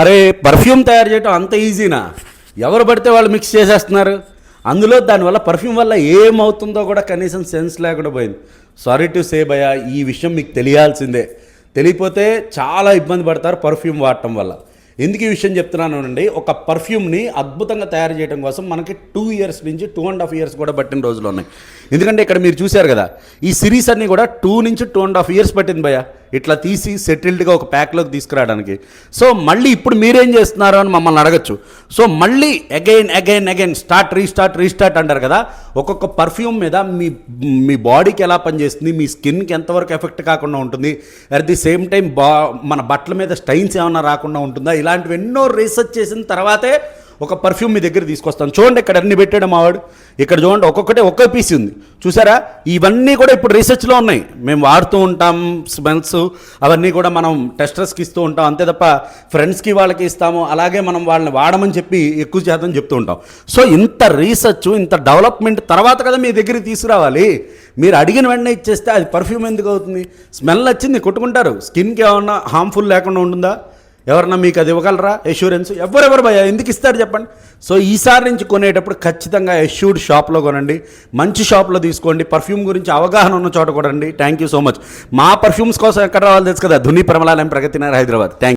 అరే పర్ఫ్యూమ్ తయారు చేయడం అంత ఈజీనా? ఎవరు పడితే వాళ్ళు మిక్స్ చేసేస్తున్నారు. అందులో దానివల్ల పర్ఫ్యూమ్ వల్ల ఏమవుతుందో కూడా కనీసం సెన్స్ లేకుండా పోయింది. సారీ టు సే భయ్యా, ఈ విషయం మీకు తెలియాల్సిందే. తెలియపోతే చాలా ఇబ్బంది పడతారు పర్ఫ్యూమ్ వాడటం వల్ల. ఎందుకు ఈ విషయం చెప్తున్నాను అండి, ఒక పర్ఫ్యూమ్ని అద్భుతంగా తయారు చేయడం కోసం మనకి 2 years నుంచి 2.5 years కూడా పట్టిన రోజులు ఉన్నాయి. ఎందుకంటే ఇక్కడ మీరు చూశారు కదా, ఈ సిరీస్ అన్నీ కూడా 2 నుంచి 2.5 years పట్టింది భయ్య ఇట్లా తీసి సెటిల్డ్గా ఒక ప్యాక్లోకి తీసుకురావడానికి. సో మళ్ళీ ఇప్పుడు మీరేం చేస్తున్నారు అని మమ్మల్ని అడగచ్చు. సో మళ్ళీ అగైన్ రీస్టార్ట్ అంటారు కదా. ఒక్కొక్క పర్ఫ్యూమ్ మీద మీ బాడీకి ఎలా పనిచేస్తుంది, మీ స్కిన్కి ఎంతవరకు ఎఫెక్ట్ కాకుండా ఉంటుంది, అట్ ది సేమ్ టైం మన బట్టల మీద స్టైన్స్ ఏమైనా రాకుండా ఉంటుందా, ఇలాంటివి ఎన్నో రీసెర్చ్ చేసిన తర్వాతే ఒక పర్ఫ్యూమ్ మీ దగ్గర తీసుకొస్తాను. చూడండి ఇక్కడ అన్ని పెట్టాడు మావాడు. ఇక్కడ చూడండి ఒక్కొక్క పీస్ ఉంది చూసారా. ఇవన్నీ కూడా ఇప్పుడు రీసెర్చ్లో ఉన్నాయి. మేము వాడుతూ ఉంటాం, స్మెల్స్ అవన్నీ కూడా మనం టెస్టర్స్కి ఇస్తూ ఉంటాం. అంతే తప్ప ఫ్రెండ్స్కి వాళ్ళకి ఇస్తాము, అలాగే మనం వాళ్ళని వాడమని చెప్పి ఎక్కువ శాతం చెప్తూ ఉంటాం. సో ఇంత రీసెర్చ్, ఇంత డెవలప్మెంట్ తర్వాత కదా మీ దగ్గరికి తీసుకురావాలి. మీరు అడిగిన వెంటనే ఇచ్చేస్తే అది పర్ఫ్యూమ్ ఎందుకు అవుతుంది? స్మెల్ వచ్చింది కొట్టుకుంటారు. స్కిన్కి ఏమన్నా హార్మ్ఫుల్ లేకుండా ఉంటుందా? ఎవరన్నా మీకు అది ఇవ్వగలరా ఎష్యూరెన్స్? ఎవరెవరు భయ ఎందుకు ఇస్తారు చెప్పండి. సో ఈసారి నుంచి కొనేటప్పుడు ఖచ్చితంగా ఎష్యూర్డ్ షాప్లో కొనండి, మంచి షాప్లో తీసుకోండి, పర్ఫ్యూమ్ గురించి అవగాహన ఉన్న చోట కొనండి. Thank you so much. మా పర్ఫ్యూమ్స్ కోసం ఎక్కడ రావాలి తెలుసు కదా, ధుని పరిమళాలయం, ప్రగతి నగర్, హైదరాబాద్. థ్యాంక్